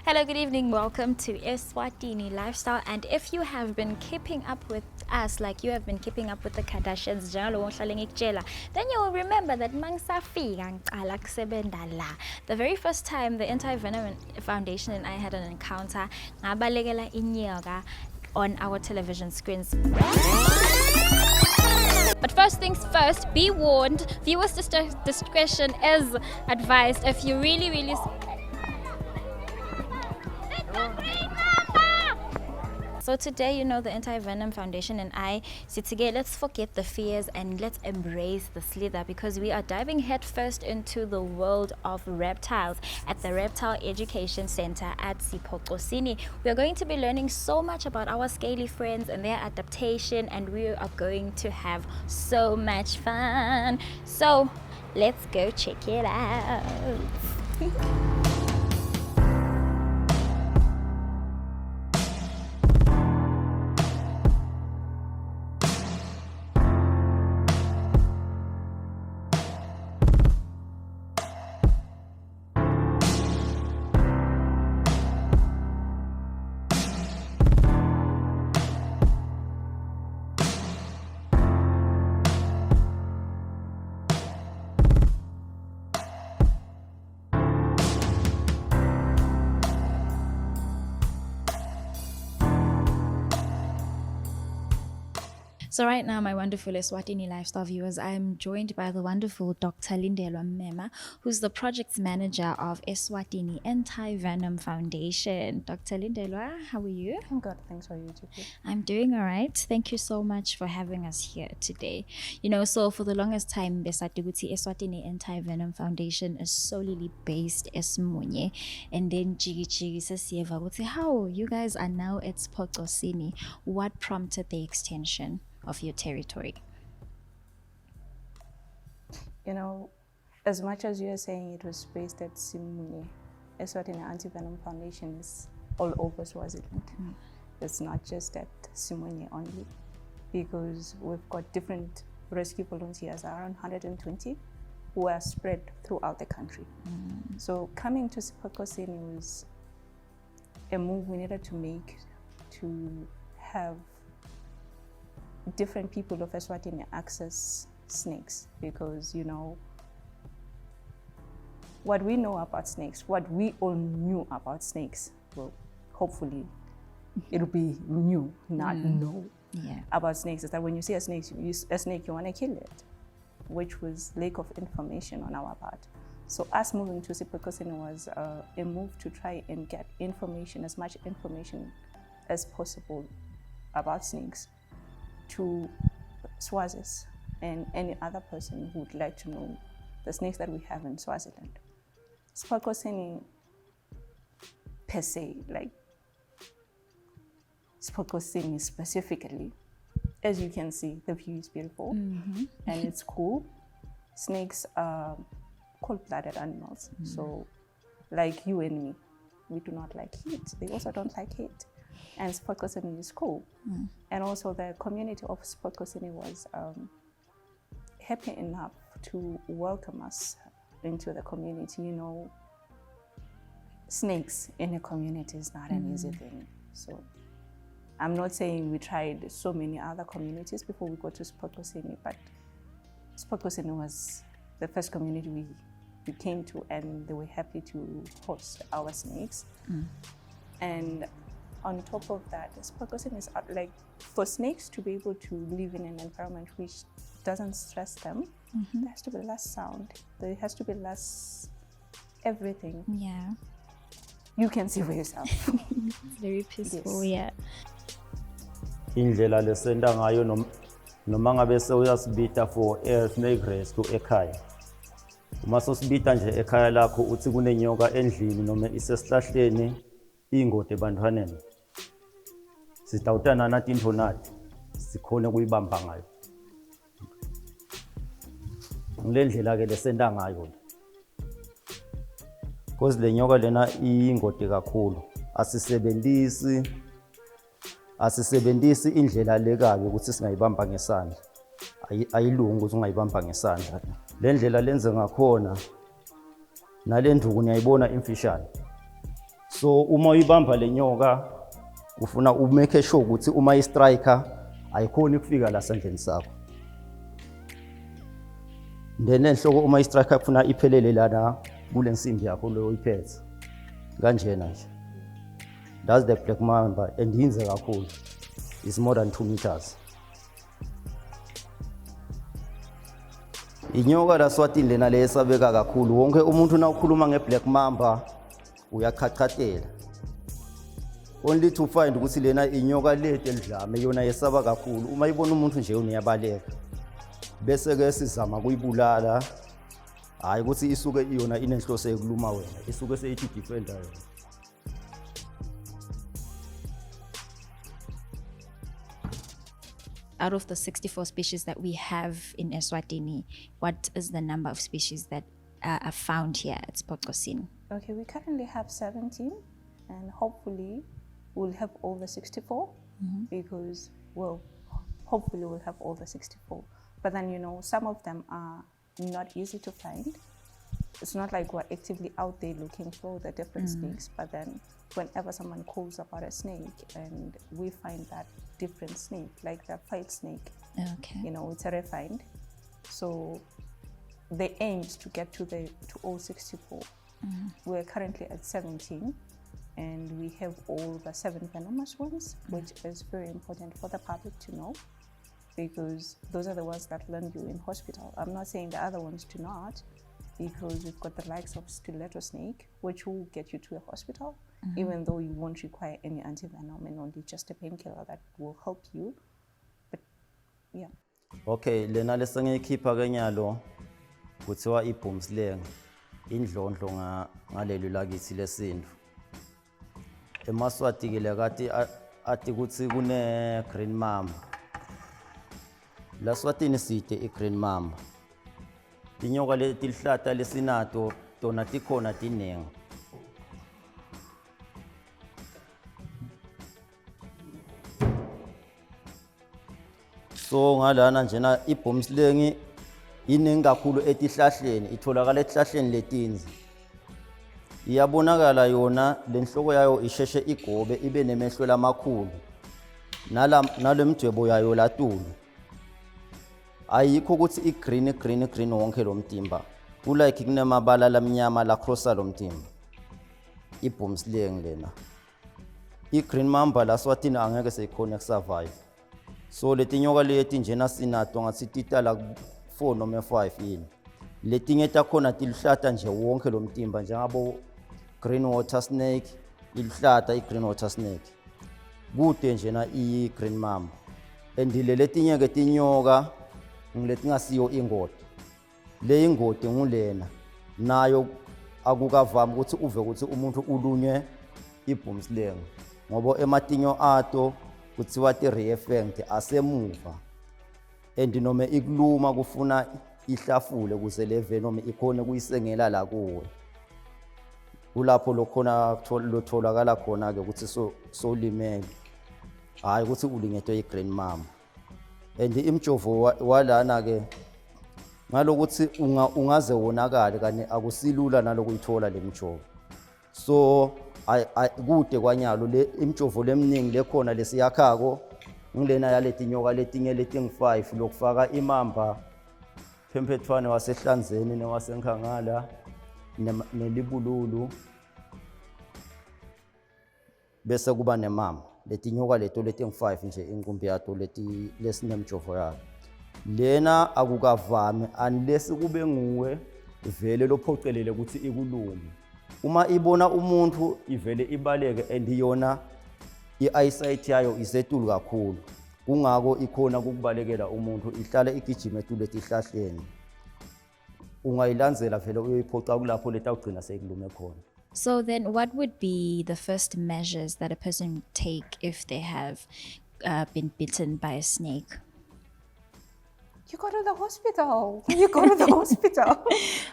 Hello, good evening. Welcome to Eswatini Lifestyle. And if you have been keeping up with us like you have been keeping up with the Kardashians, then you will remember that the very first time the Anti-Venom Foundation and I had an encounter on our television screens. But first things first, be warned, viewers' discretion is advised. If you really So today, the Anti-Venom Foundation and I sit together. Let's forget the fears and let's embrace the slither, because we are diving headfirst into the world of reptiles at the Reptile Education Center at Eswatini. We are going to be learning so much about our scaly friends and their adaptation, and we are going to have so much fun. So let's go check it out. So right now, my wonderful Eswatini Lifestyle viewers, I'm joined by the wonderful Dr. Lindelwa Mema, who's the project manager of Eswatini Anti-Venom Foundation. Dr. Lindelwa, how are you? I'm good, thanks. For you, Chicky. I'm doing all right. Thank you so much for having us here today. So for the longest time, Eswatini Anti-Venom Foundation is solely based Esmunye, and then how you guys are now at Eswatini. What prompted the extension of your territory? As much as you are saying it was based at Simunye, Eswatini Anti-Venom Foundation is all over Swaziland. It's not just at Simunye only, because we've got different rescue volunteers, around 120, who are spread throughout the country. So coming to Eswatini was a move we needed to make to have different people of Eswatini access snakes, because what we know about snakes, what we all knew about snakes, well, hopefully it'll be new, not know about snakes, is that when you see a snake, you want to kill it, which was lack of information on our part. So us moving to Eswatini was a move to try and get information, as much information as possible about snakes, to Swazis and any other person who would like to know the snakes that we have in Swaziland. Eswatini per se, like Eswatini specifically, as you can see, the view is beautiful and it's cool. Snakes are cold-blooded animals, so like you and me, we do not like heat. They also don't like heat. And Eswatini is cool. And also the community of Eswatini was happy enough to welcome us into the community. Snakes in a community is not an easy thing. So I'm not saying we tried so many other communities before we got to Eswatini, but Eswatini was the first community we came to, and they were happy to host our snakes. And on top of that, Eswatini is like for snakes to be able to live in an environment which doesn't stress them. There has to be less sound. There has to be less everything. Yeah. You can see for yourself. It's very peaceful, yeah. Indlela lesenda ngayo noma ngabe sewuyasibita for air snake rescue ekhaya. Uma sosibita nje ekhaya lakho uthi kunenyoka endlini noma isesihlahleni ingode ebantwaneni, sitawutana nathi into nathi sikhone kuyibamba ngayo. Ngilendlela ke lesenda ngayo, because le nyoka lena ingode kakhulu. Asisebenzisi indlela lekayo ukuthi singayibamba ngesandla. Ayilungi ukuthi ungayibamba ngesandla. Le ndlela lenze ngakhona nale nduku niyayibona imfishane. So uma uyibamba le nyoka ufuna umake sure ukuthi uma istriker ayikhoni ukufika la sandleni sakho. Then enhloko uma istriker kufuna iphelele lana kule nsimbi yakho lo uyiphethe. Kanjena nje. That's the black mamba and inze kakhulu. It's more than 2 meters. Inyoka la Eswatini lena leyesabeka kakhulu. Wonke umuntu na ukhuluma ngeblack mamba uyachachatela. Only to find ukuthi lena inyoka lethe elidlame yona yesaba kakhulu. Uma ibona umuntu nje uyabaleka. Bese ke sizama kuyibulala. Hayi ukuthi isuke iyona inenhloso ekuluma wena. Isuke seyithi defender yona. Out of the 64 species that we have in Eswatini, what is the number of species that are found here at Spotkosini? Okay, we currently have 17, and hopefully we'll have all the 64 because, well, hopefully we'll have all the 64. But then, you know, some of them are not easy to find. It's not like we're actively out there looking for the different snakes, but then whenever someone calls about a snake and we find that different snake, like the fight snake, Okay. you know, it's a refined. So the aim is to get to all 64. We're currently at 17, and we have all the 7 venomous ones, which is very important for the public to know, because those are the ones that learn you in hospital. I'm not saying the other ones do not, because we've got the likes of stiletto snake, which will get you to a hospital, even though you won't require any antivenom and only just a painkiller that will help you. But yeah. Okay, lena lesengiyikhipha kenyalo kuthiwa ibhumsilenge indlondlo ngaleli lakithi lesintu. EmaSwati ke lekati athi kuthi kune green mamba. La Eswatini side i-green mamba. Tinyoka leti lihlata lesinato tona tikhona tiningi. So ngalana njena ibhumsilenge iningi kakhulu etihlahleni, itholakala etihlahleni letinzi. Iyabonakala yona lenhloko yayo isheshe igobe ibe nemehlo lamakhulu. Nalemdwebo yayo latulu. Ayikho ukuthi i-green wonke lo mtimba. Kulike kunemabala lamnyama la crossa lo mtimba. Ibhumsilenge lena. I-green mamba la Eswatini angeke seyikhona ukusurvive. So letinyoka leti njena sinato ngathi titala 4 noma 5 yini. Letinye takhona tilihlata nje wonke lo mtimba njengabo green water snake, ilihlata i-green water snake. Kude njena i-green mamba. And letinye ke tinyoka ngiletingasiyo ingodi. Le ingodi ngulena. Nayo akukavami ukuthi uve ukuthi umuntu ulunywe ibhumsilenge. Ngoba ematinyo ato kuthiwa ti-reeffect asemuva. And noma ikuluma kufuna ihlafule kuze le venom ikhona kuyisengela la kuwe. Kulapho lokhona lotholakala khona ke ukuthi solimele. Hayi ukuthi ulingethwe i-green mamba. And imjovo walana ke ngalokuthi ungaze wonakale kanye akusilula nalokuyithola lemjovo. So kude kwanyalo le imjovo leminingi lekhona lesiyakhako ngilena yaletinyoka letinye leting5 lokufaka imamba phemphethwane wasehlanzeni newasenkhangala nelibululu bese kuba nemamba. Letinyoka leto leting5 nje inkumbi yato lesinemjovo yayo. Lena akukavami unless kube nguwe vele lophocelele ukuthi ikulume. Uma ibona umuntu ivele ibaleke and yona i-eyesight yayo isetulu kakhulu. Kungako ikhona ukubalekela umuntu ihlala igijima etulu etihlahleni. Ungayilandzela vele uyiphoca kulapho letawugcina sekulume khona. So then what would be the first measures that a person would take if they have been bitten by a snake? You go to the hospital. You go to the hospital.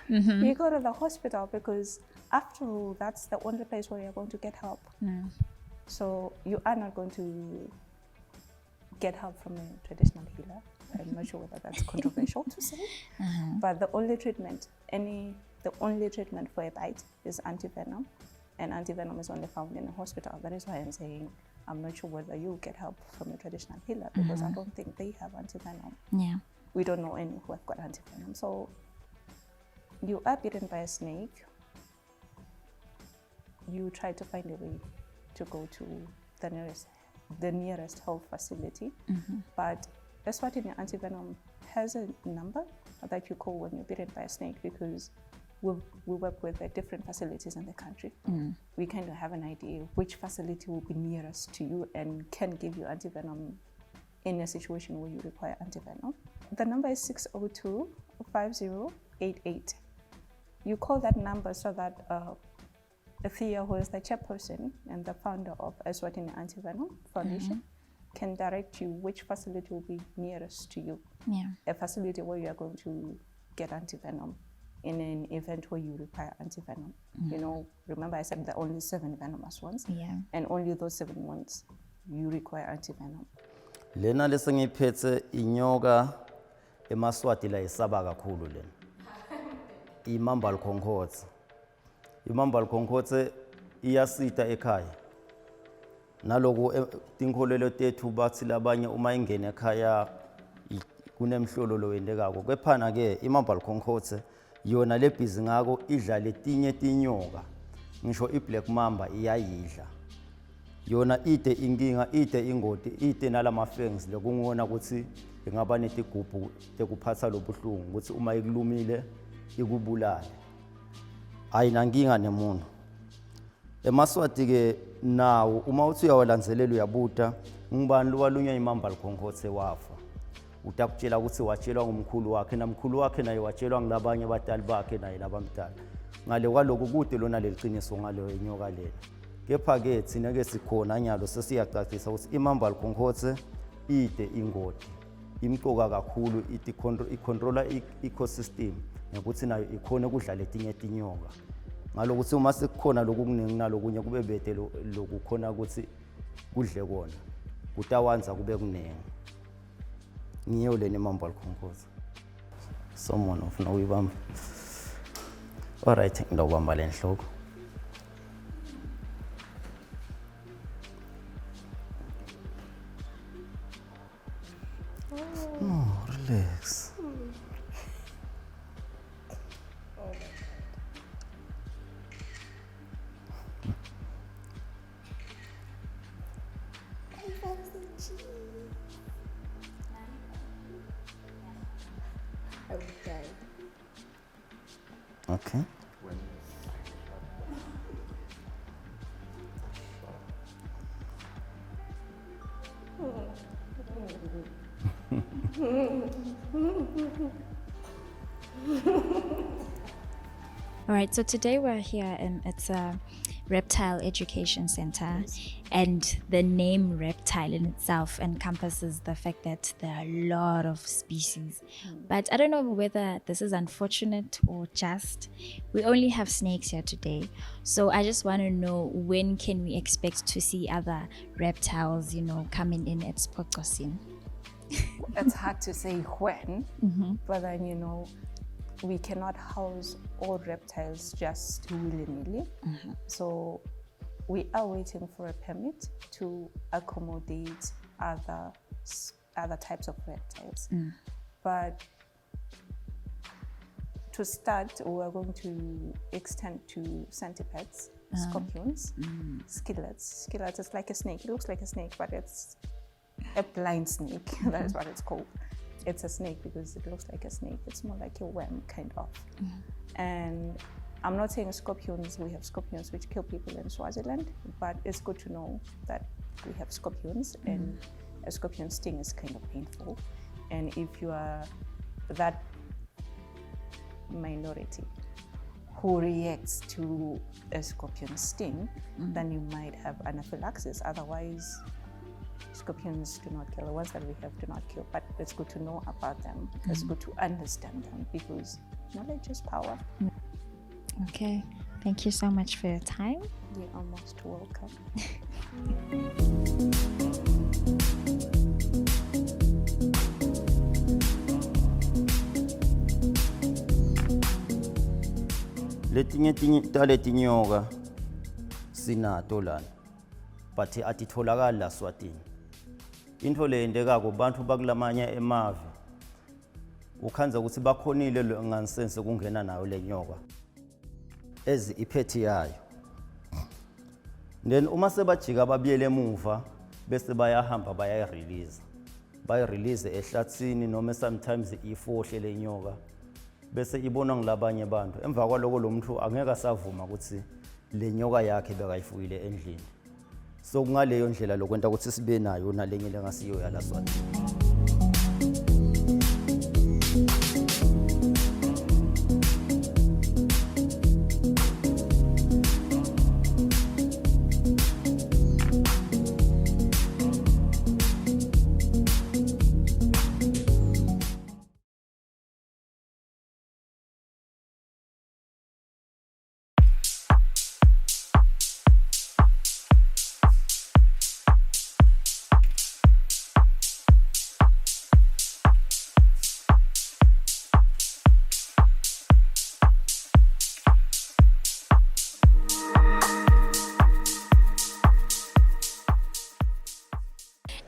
You go to the hospital because after all, that's the only place where you're going to get help. So you are not going to get help from a traditional healer. I'm not sure whether that's controversial to say. But the only treatment for a bite is antivenom. and antivenom is only found in a hospital. That is why I'm saying I'm not sure whether you get help from a traditional healer, because I don't think they have antivenom. Yeah. We don't know any who have got antivenom. So you are bitten by a snake, you try to find a way to go to the nearest health facility. But Eswatini antivenom has a number that you call when you're bitten by a snake, because we work with different facilities in the country. We kind of have an idea which facility will be nearest to you and can give you antivenom in a situation where you require antivenom. The number is 602-5088. You call that number so that Thea, who is the chairperson and the founder of Eswatini Antivenom Foundation, can direct you which facility will be nearest to you. Yeah. A facility where you are going to get antivenom in an event where you require antivenom. You know, remember I said there are only 7 venomous ones, and only those 7 ones you require antivenom. Lena lesengiphethe inyoka eMaswati la isaba kakhulu lena. Imambal Concords. Imambal Concords iyasita ekhaya. Naloku tinkholelo tethu bathi labanye uma ingene ekhaya kunemhlolo lo wendekako. Kephana ke imambal Concords yona lebhizi ngako idla letinye tinyoka. Ngisho iBlack Mamba iyayidla. Yona ide inkinga, ide ingoti, ide nalama fangs lekungona ukuthi ingaba netigubhu tekuphatha lobuhlungu ukuthi uma ikulumile ikubulala. Ayinankinga nemuntu. EmaSwati ke nawo uma uthi uyawalandzelela uyabuta ngibani lowalunya imambal Concords wafa. Utakutshela ukuthi watshelwa ngumkhulu wakhe namkhulu wakhe naye watshelwa ngilabanye abatali bakhe naye labamdala. Ngale kwaloku kude lona leliqiniso ngalo inyoka lela. Kepha ke thina ke sikhona nyalo sesiyacacisa ukuthi imambal Concords ide ingoti. Imqoka kakhulu icontrola ecosystem ngokuthi nayo ikhona ukudla letinye tinyoka. Ngalokuthi uma sekukhona lokukuningi nalokunye kube bede lokukhona ukuthi kudle kona. Kutawanza kube kuningi. Ngiyo le imambal Concords. Someone ufuna uyibamba. All right, ngizobamba le nhloko. Oh, relax. I would die. Okay. All right, so today we're here and it's a reptile education center, and the name reptile in itself encompasses the fact that there are a lot of species. But I don't know whether this is unfortunate or just. We only have snakes here today. So I just want to know, when can we expect to see other reptiles, coming in at Spokosin? It's hard to say when, but then, we cannot house all reptiles just willy-nilly. So we are waiting for a permit to accommodate other types of reptiles. But to start, we are going to extend to centipedes, scorpions, skillets. Skillets is like a snake. It looks like a snake, but it's a blind snake. That is what it's called. It's a snake because it looks like a snake. It's more like a worm, kind of. And I'm not saying scorpions. We have scorpions which kill people in Swaziland, but it's good to know that we have scorpions, and a scorpion sting is kind of painful. And if you are that minority who reacts to a scorpion sting, then you might have anaphylaxis. Otherwise, scorpions do not kill. The ones that we have do not kill, but it's good to know about them. It's good to understand them, because knowledge is power. Okay, thank you so much for your time. You're almost welcome. Letinye tinyoka sinato lana but atitholakali la Swatini. Into le endekako bantu bakulamanye emave ukhanza ukuthi bakhonile lo ngansense kungena nayo le nyoka ezi iphethi yayo. Then uma sebajika babiyele emuva bese bayahamba bayirelease ehlathini noma sometimes ifohle le nyoka bese ibonwa ngilabanye abantu. Emva kwaloko lo muntu angeke asavuma ukuthi le nyoka yakhe bekayifuyile endlini. So kungaleyo ndlela lokwenta ukuthi sibe nayo nalenye lengasiyo yala Swatini.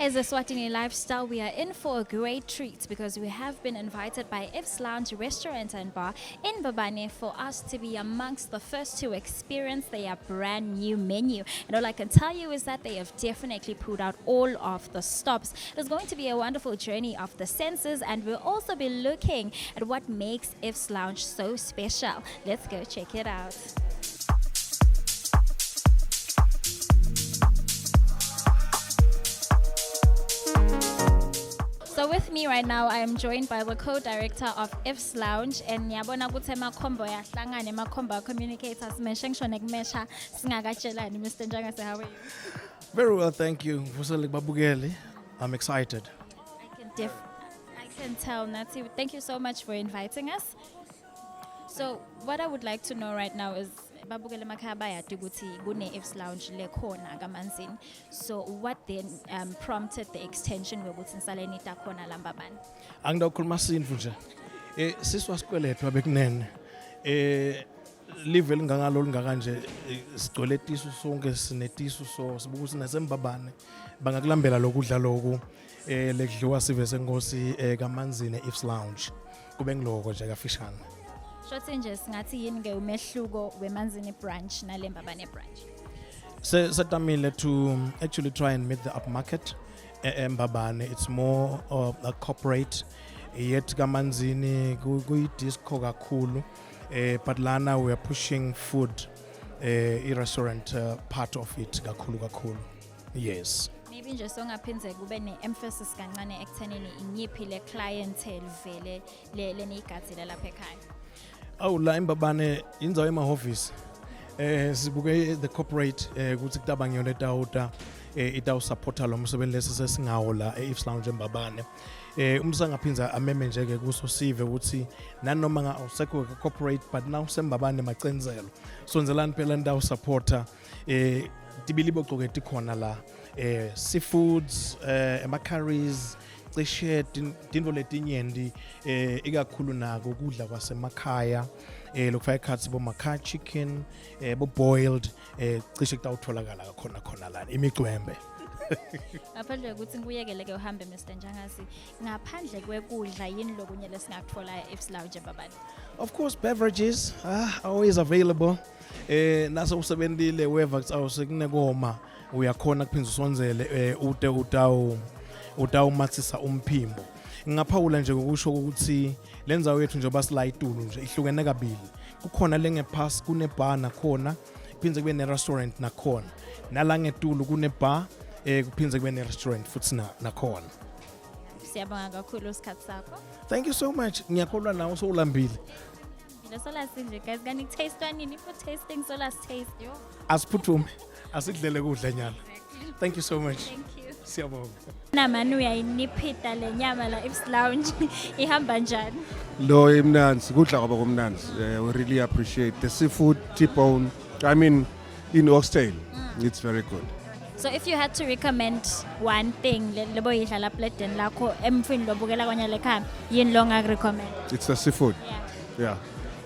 As Eswatini Lifestyle, we are in for a great treat because we have been invited by If's Lounge Restaurant and Bar in Babane for us to be amongst the first to experience their brand new menu. And all I can tell you is that they have definitely pulled out all of the stops. It's going to be a wonderful journey of the senses, and we'll also be looking at what makes If's Lounge so special. Let's go check it out. So with me right now, I am joined by the co-director of If's Lounge, and yabona ukuthi emakhombo yahlangana emakhombo communicators meshengisho nekumesha singakatshelani. Mr. Njangase, how are you? Very well, thank you. I'm excited. I can tell, Nati. Thank you so much for inviting us. So what I would like to know right now is babukele emakhaya bayati ukuthi kune If's Lounge lekhona kaManzini. So what then prompted the extension wekuthi nisale nita khona la Mbabane? Angidawukhuluma sinfu nje. Siswa sikwelethwa bekunene. Live elingangalo lingakanje sigcwele tisu sonke sinetisu so sibuka ukuthi naseMbabane bangakulambela lokudla lokhu lekudliwa sive senkosi kaManzini If's Lounge. Kube ngiloko nje kafishane. Shothi nje singathi yini ke umehluko weManzini branch nale Mbabane branch? Setamile to actually try and meet the upmarket. Mbabane, it's more of a corporate. Yet kaManzini kuyidisco kakhulu. But lana we are pushing food, restaurant part of it kakhulu. Yes. Maybe nje songaphindze kube ne-emphasis kancane ekuthenini inyiphi le clientele vele leniyigadzile lapha ekhaya. La eMbabane indzawo emahhovisi sibuke the corporate ukuthi kutabang yona etawuta itawu supporta lo msebenzi lesesingawo la If's Lounge eMbabane. Umsangaphinza ameme nje ke kuso sive ukuthi nanoma ngawusekho corporate but now seMbabane macenzelo sonzelani phela ndawo supporta tibilibo xoketi khona la seafoods ema curries cishe tindvo letinyendi ikakhulu nako kudla kwasemakhaya lokufaka ikhathi bo makhaya chicken bo boiled cishe kutawutholakala khona la imicwembe. Ngaphandle ukuthi ngikuyekele uhambe Mr. Njangase, ngaphandle kwekudla yini lokunye lesingakuthola If's Lounge eMbabane? Of course, beverages are always available. Nasa usebenzile weva awusekunekoma uyakhona kuphinza usonzele ute utawumathisa umphimbo. Ngaphawula nje ukusho ukuthi lenzawo yethu nje basila itulu nje ihlukene kabili. Kukhona lengepass kune bar nakhona, kuphinze kube ne restaurant nakhona. Nala ngetulu kune bar kuphinze kube ne restaurant futhi nakhona. Siyabonga kakhulu isikhathi sakho. Thank you so much. Ngiyakholwa nawe sowulambile. Solas nje guys, gani taste wanini for tasting Solas taste yo. Asiphuthume. Asidlele kudla nyana. Thank you so much. Thank you. Siyabonga. Namanu uyayiniphita le nyama la If's Lounge ihamba njani? Lo imnanzi kudla kwaba kumnanzi. We really appreciate the seafood T-bone. I mean in oxtail. It's very good. So if you had to recommend one thing lebo yidla la plate lakho emfini lobukela kwanya lekhaya yini lo ngakrecommend? It's the seafood. Yeah.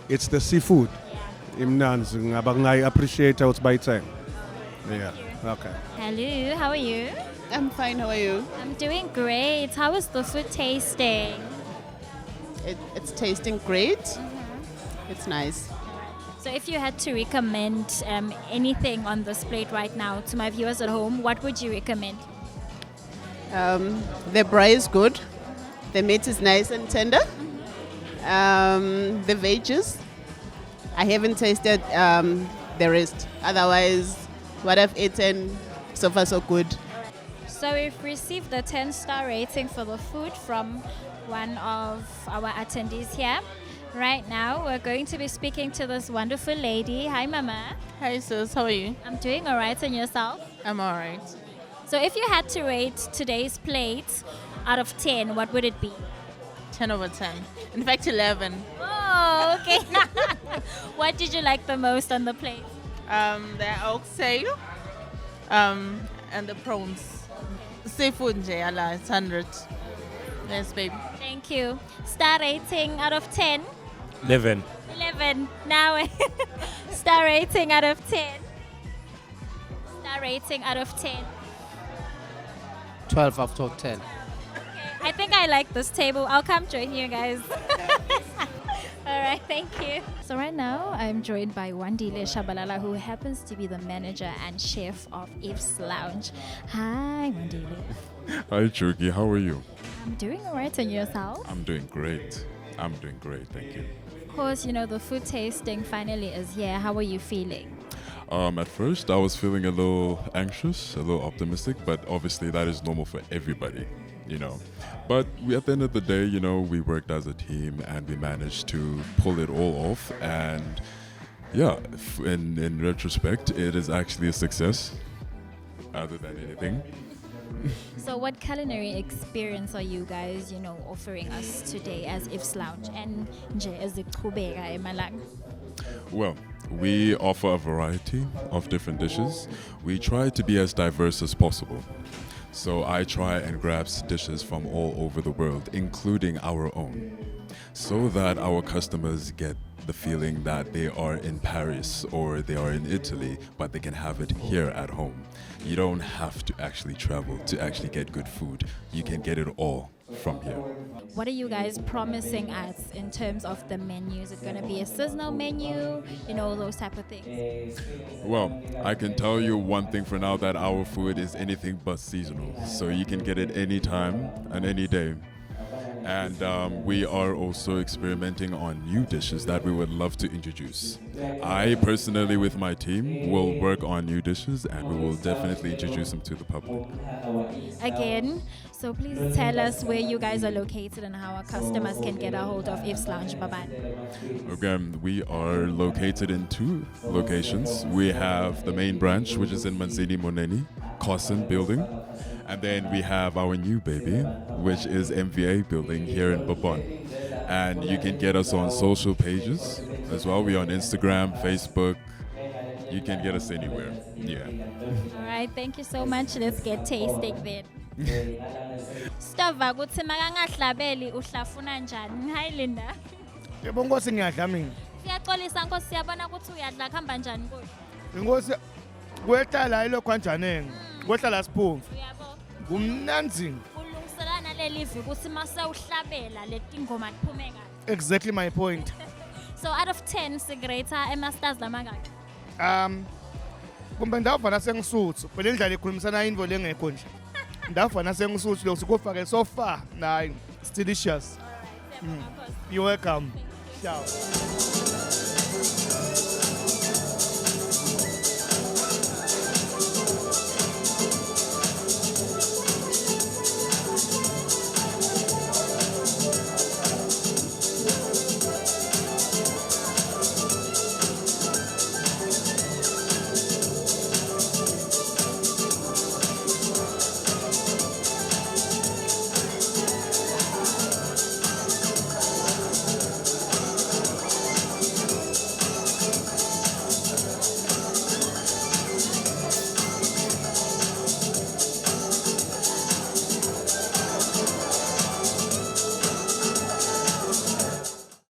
It's the seafood. Yeah. Imnanzi ngaba ngai appreciate ukuthi bayithenga. Yeah. Okay. Hello, how are you? I'm fine, how are you? I'm doing great. How is the food tasting? It's tasting great. It's nice. So if you had to recommend anything on this plate right now to my viewers at home, what would you recommend? The braai is good. The meat is nice and tender. The veggies, I haven't tasted the rest. Otherwise, what I've eaten, so far so good. So we've received the 10-star rating for the food from one of our attendees here. Right now, we're going to be speaking to this wonderful lady. Hi, Mama. Hi sis, how are you? I'm doing all right, and yourself? I'm alright. So if you had to rate today's plate out of 10, what would it be? 10 over 10. In fact, 11. Oh, okay. What did you like the most on the plate? The oxtail and the prawns. Seafood, Jayala, it's 100. Yes, babe. Thank you. Star rating out of 10? 11. 11. Now, star rating out of 10? Star rating out of 10? 12 out of 10. Okay. I think I like this table. I'll come join you guys. All right, thank you. So right now, I'm joined by Wandile Shabalala, who happens to be the manager and chef of If's Lounge. Hi, Wandile. Hi, Chugi. How are you? I'm doing all right, and yourself? I'm doing great. Thank you. Of course, you know, the food tasting finally is here. How are you feeling? At first, I was feeling a little anxious, a little optimistic, but obviously that is normal for everybody, you know. But at the end of the day, you know, we worked as a team and we managed to pull it all off. And yeah, in retrospect, it is actually a success, other than anything. So what culinary experience are you guys, you know, offering us today as If's Lounge and nje as the Kubega Emalang? Well, we offer a variety of different dishes. We try to be as diverse as possible. So I try and grab dishes from all over the world, including our own, so that our customers get the feeling that they are in Paris or they are in Italy, but they can have it here at home. You don't have to actually travel to actually get good food. You can get it all from here. What are you guys promising us in terms of the menu? Is it going to be a seasonal menu? You know, those type of things. Well, I can tell you one thing for now, that our food is anything but seasonal. So you can get it anytime and any day. And we are also experimenting on new dishes that we would love to introduce. I personally, with my team, will work on new dishes and we will definitely introduce them to the public. Again, so please tell us where you guys are located and how our customers can get a hold of If's Lounge Baban. Again, we are located in 2 locations. We have the main branch, which is in Manzini Moneni, Carson building. And then we have our new baby, which is MVA building here in Babon. And you can get us on social pages as well. We're on Instagram, Facebook. You can get us anywhere. Yeah. All right, thank you so much. Let's get tasting then. Stava kuthi makangahlabeli uhlafuna njani? Hi Linda. Yebo Nkosi ngiyadla mina. Siyaxolisa Nkosi, siyabona ukuthi uyadla kuhamba njani kodwa? Inkosi kwehla la ilokho kanjanenge. Kwehla la siphumvu. Uyabo? Kumnanzini. Ulungiselana leli viki ukuthi mase uhlabela leti ngoma kuphume kahle. Exactly my point. So out of 10 sigreta emasters lamangaki? Kumbe ndavana sengisuthu. Phela indlela ikhulumisana info lengekho nje. Ndavana sengisuthu lokho sikufake so far. Nine. It's delicious. All right, You're welcome. Ciao.